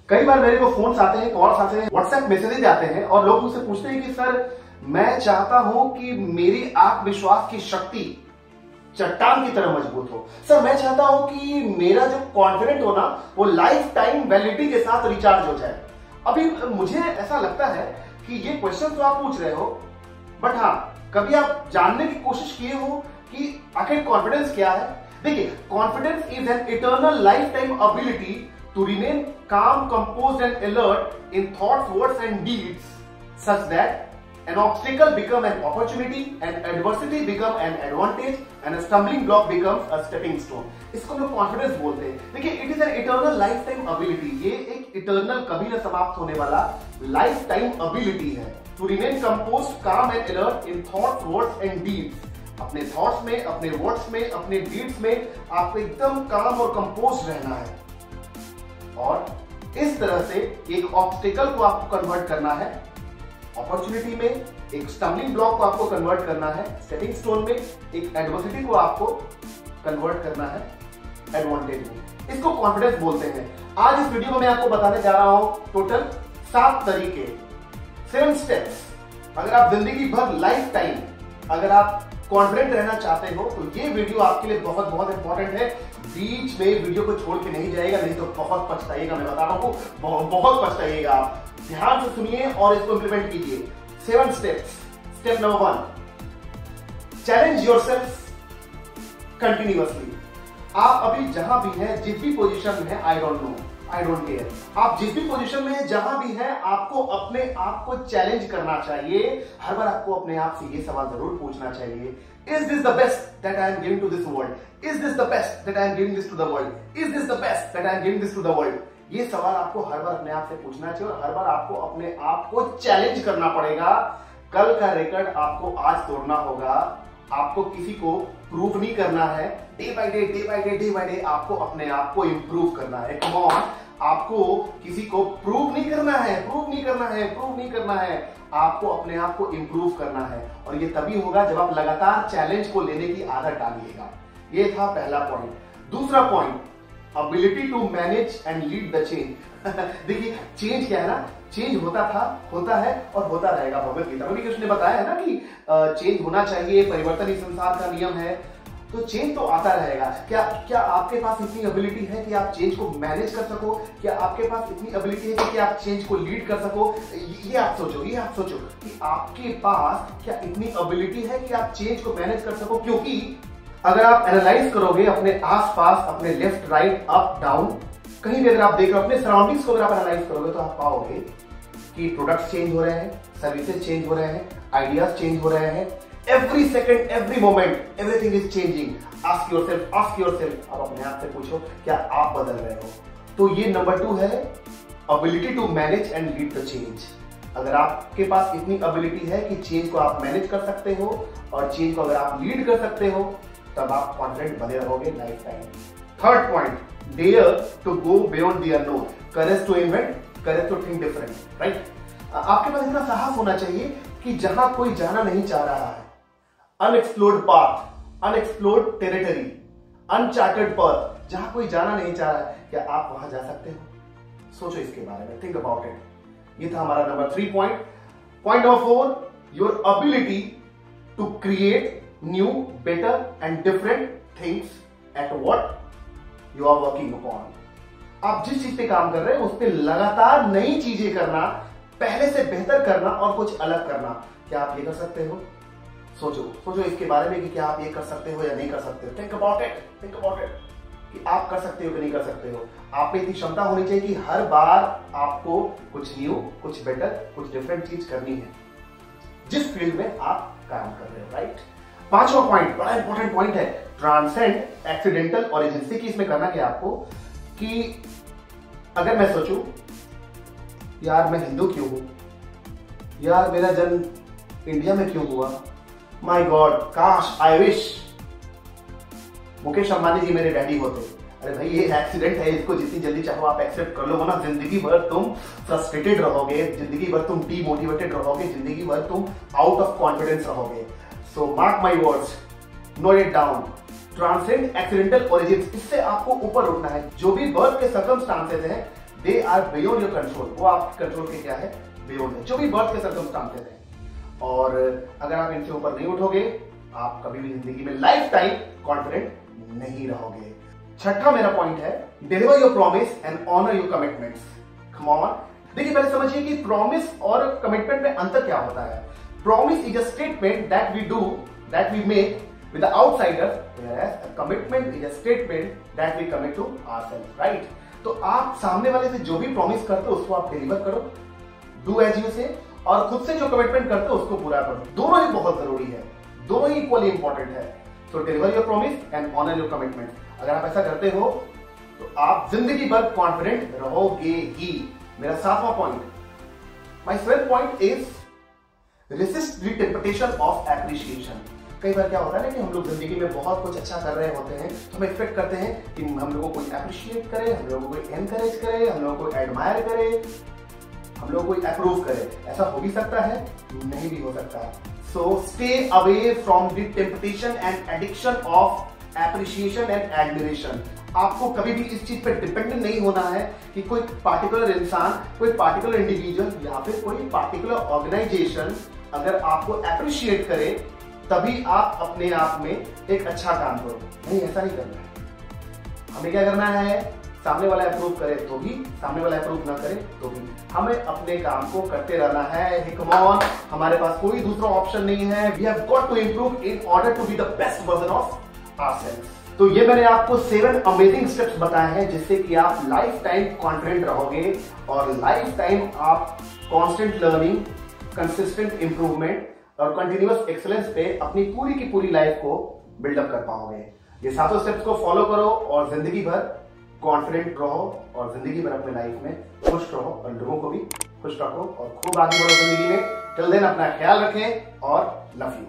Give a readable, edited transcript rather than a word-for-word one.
कई बार मेरे को फोन्स आते हैं, कॉल्स आते हैं, व्हाट्सएप मैसेजेस आते हैं और लोग मुझसे पूछते हैं कि सर मैं चाहता हूं कि मेरी आत्मविश्वास की शक्ति चट्टान की तरह मजबूत हो। सर मैं चाहता हूं कि मेरा जो कॉन्फिडेंट हो ना वो लाइफ टाइम वैलिडिटी के साथ रिचार्ज हो जाए। अभी मुझे ऐसा लगता है कि ये क्वेश्चन तो आप पूछ रहे हो, बट हाँ कभी आप जानने की कोशिश किए हो कि आखिर कॉन्फिडेंस क्या है? देखिए, confidence is an eternal life time ability to remain calm, composed and alert in thoughts, words and deeds such that an obstacle become an opportunity and adversity become an advantage and a stumbling block becomes a stepping stone. इसको लोग confidence बोलते हैं। देखिए, it is an eternal life time ability. ये एक eternal, कभी न समाप्त होने वाला लाइफ टाइम एबिलिटी है टू रिमेन कंपोज्ड, काम and alert in thoughts, words and deeds. अपने थॉट्स में, अपने वर्ड्स में, अपने डीड्स में आपको एकदम काम और कंपोज रहना है और इस तरह से एक ऑब्स्टिकल को आपको कन्वर्ट करना है अपॉर्चुनिटी में, एक स्टम्बलिंग ब्लॉक को आपको कन्वर्ट करना है स्टेपिंग स्टोन में, एक एडवर्सिटी को आपको कन्वर्ट करना है एडवांटेज में। इसको कॉन्फिडेंस बोलते हैं। आज इस वीडियो में मैं आपको बताने जा रहा हूं टोटल 7 तरीके, 7 स्टेप्स। अगर आप जिंदगी भर लाइफ टाइम अगर आप कॉन्फिडेंट रहना चाहते हो तो ये वीडियो आपके लिए बहुत बहुत इंपॉर्टेंट है। बीच में वीडियो को छोड़ के नहीं जाएगा, नहीं तो बहुत पछताइएगा। मैं बता रहा हूं, बहुत पछताइएगा। आप ध्यान से सुनिए और इसको इंप्लीमेंट कीजिए। 7 steps. Step number 1, challenge yourself continuously. आप अभी जहां भी हैं, जिस भी पोजीशन में है, I don't know, I don't care, आप जिस भी पोजीशन में है, जहां भी है, आपको अपने आप को चैलेंज करना चाहिए। हर बार आपको अपने आप से ये सवाल जरूर पूछना चाहिए, is this the best that I am giving to this world? Is this the best that I am giving this to the world? Is this the best that I am giving this to the world? ये सवाल आपको हर बार अपने आप से पूछना चाहिए और हर बार आपको अपने आप को चैलेंज करना पड़ेगा। कल का रिकॉर्ड आपको आज तोड़ना होगा। आपको किसी को प्रूव नहीं करना है। Day by day, day by day, day by day आपको अपने आप को इंप्रूव करना है। कम ऑन, आपको किसी को प्रूव नहीं करना है, प्रूव नहीं करना है, प्रूव नहीं करना है। आपको अपने आप को इंप्रूव करना है और ये तभी होगा जब आप लगातार चैलेंज को लेने की आदत डालिएगा। ये था पहला पॉइंट। दूसरा point, ability to manage and lead the change. देखिए, चेंज क्या है ना, चेंज होता था, होता है और होता रहेगा। भगवत गीता में भी कृष्ण ने बताया है ना कि चेंज होना चाहिए, परिवर्तन ही संसार का नियम है। तो चेंज तो आता रहेगा। क्या आपके पास इतनी एबिलिटी है कि आप चेंज को मैनेज कर सको? क्या आपके पास इतनी एबिलिटी है कि आप चेंज को लीड कर सको? ये आप सोचो कि आपके पास क्या इतनी एबिलिटी है कि आप चेंज को मैनेज कर सको। क्योंकि अगर आप एनालाइज करोगे अपने आसपास, अपने लेफ्ट, राइट, अप, डाउन, कहीं भी अगर आप देख रहे हो, अपने सराउंडिंग्स को अगर आप एनालाइज करोगे तो आप पाओगे कि प्रोडक्ट्स चेंज हो रहे हैं, सर्विसेज चेंज हो रहे हैं, आइडियाज चेंज हो रहे हैं। Every second, every moment, everything is changing. Ask yourself. अब अपने आप से पूछो, क्या आप बदल रहे हो? तो ये नंबर 2 है, ability to manage and lead the change. अगर आपके पास इतनी ability है कि चेंज को आप मैनेज कर सकते हो और चेंज को अगर आप लीड कर सकते हो, तब आप कॉन्फिडेंट बने रहोगे life time. Third point, dare to go beyond the unknown. Courage to invent, courage to think different. Right? आपके पास इतना साहस होना चाहिए कि जहां कोई जाना नहीं चाह रहा है, unexplored path, unexplored territory, uncharted path, जहां कोई जाना नहीं चाह रहा है, क्या आप वहां जा सकते हो? सोचो इसके बारे में, थिंक अबाउट इट। ये था हमारा number 3 point. Point number 4, your ability to create new, better and different things at what you are working upon. आप जिस चीज पे काम कर रहे हैं उस पे लगातार नई चीजें करना, पहले से बेहतर करना और कुछ अलग करना। क्या आप ये कर सकते हो? सोचो इसके बारे में कि क्या आप ये कर सकते हो या नहीं कर सकते हो। थिंक अबाउट इट कि आप कर सकते हो कि नहीं कर सकते हो। आप में इतनी क्षमता होनी चाहिए कि हर बार आपको कुछ न्यू, कुछ बेटर, कुछ डिफरेंट चीज करनी है जिस फील्ड में आप काम कर रहे हो। राइट? 5वां पॉइंट बड़ा इंपॉर्टेंट पॉइंट है, ट्रांसेंड एक्सीडेंटल ओरिजिन। देखिए, इसमें करना क्या आपको कि अगर मैं सोचूं यार मैं हिंदू क्यों हूं, यार मेरा जन्म इंडिया में क्यों हुआ, माय गॉड, काश, आई विश मुकेश अंबानी जी मेरे डैडी होते। अरे भाई, ये एक्सीडेंट है, इसको जितनी जल्दी चाहो आप एक्सेप्ट कर लो, वरना जिंदगी भर तुम फ्रस्ट्रेटेड रहोगे, जिंदगी भर तुम डीमोटिवेटेड रहोगे, जिंदगी भर तुम आउट ऑफ कॉन्फिडेंस रहोगे। So mark my words, note it down, transcend accidental origin. इससे आपको ऊपर उठना है। जो भी बर्थ के सर्कमस्टांसेस हैं, they are beyond your control, वो आपके कंट्रोल के क्या है, बियॉन्ड है, जो भी बर्थ के सर्कमस्टांसेस हैं। और अगर आप इनसे ऊपर नहीं उठोगे, आप कभी भी जिंदगी में लाइफ टाइम कॉन्फिडेंट नहीं रहोगे। छठा मेरा पॉइंट है, deliver your promise and honour your commitments. Come on, देखिए पहले समझिए कि प्रॉमिस और कमिटमेंट में अंतर क्या होता है। Promise is a statement that we do, that we make with the outsiders, whereas a commitment is a statement that we commit to ourselves, right? तो आप सामने वाले से जो भी प्रॉमिस करते हो उसको आप डिलीवर करो, डू एज यू से, और खुद से जो कमिटमेंट करते हो उसको पूरा करो। दोनों ही बहुत जरूरी है, दोनों ही इक्वली इंपॉर्टेंट है। So deliver your promise and honour your commitment. अगर आप ऐसा करते हो तो आप जिंदगी भर कॉन्फिडेंट रहोगे ही। मेरा 7वां point, my 7th point is resist the temptation of appreciation. कई बार क्या होता है ना कि हम लोग जिंदगी में बहुत कुछ अच्छा कर रहे होते हैं, तो हम एक्सपेक्ट करते हैं कि हम लोगों को कोई अप्रिशिएट करे, हम लोगों को कोई एनकरेज करे, हम लोगों को एडमायर करे, हम लोगों को कोई अप्रूव करे। ऐसा हो भी सकता है, नहीं भी हो सकता है। So stay away from the temptation and addiction of appreciation and admiration. आपको कभी भी इस चीज पर डिपेंडेंट नहीं होना है कि कोई पार्टिकुलर इंसान, कोई पार्टिकुलर इंडिविजुअल या फिर कोई पार्टिकुलर ऑर्गेनाइजेशन अगर आपको अप्रिशिएट करे तभी आप अपने आप में एक अच्छा काम करो। नहीं, ऐसा नहीं करना है। हमें क्या करना है, सामने वाला अप्रूव करे तो भी, सामने वाला अप्रूव ना करे तो भी, हमें अपने काम को करते रहना है। कम ऑन, हमारे पास कोई दूसरा ऑप्शन नहीं है। We have got to improve in order to be the best version of ourselves. तो ये मैंने आपको 7 अमेजिंग स्टेप्स बताए हैं जिससे कि आप लाइफ टाइम कॉन्फिडेंट रहोगे और लाइफ टाइम आप कांस्टेंट लर्निंग, कंसिस्टेंट इंप्रूवमेंट और कंटिन्यूअस एक्सेलेंस पे अपनी पूरी की पूरी लाइफ को बिल्डअप कर पाओगे। ये 7 स्टेप्स को फॉलो करो और जिंदगी भर कॉन्फिडेंट रहो और जिंदगी भर अपने लाइफ में खुश रहो और लोगों को भी खुश रखो और खूब आगे बढ़ो जिंदगी में। टिल देन अपना ख्याल रखें और लव यू।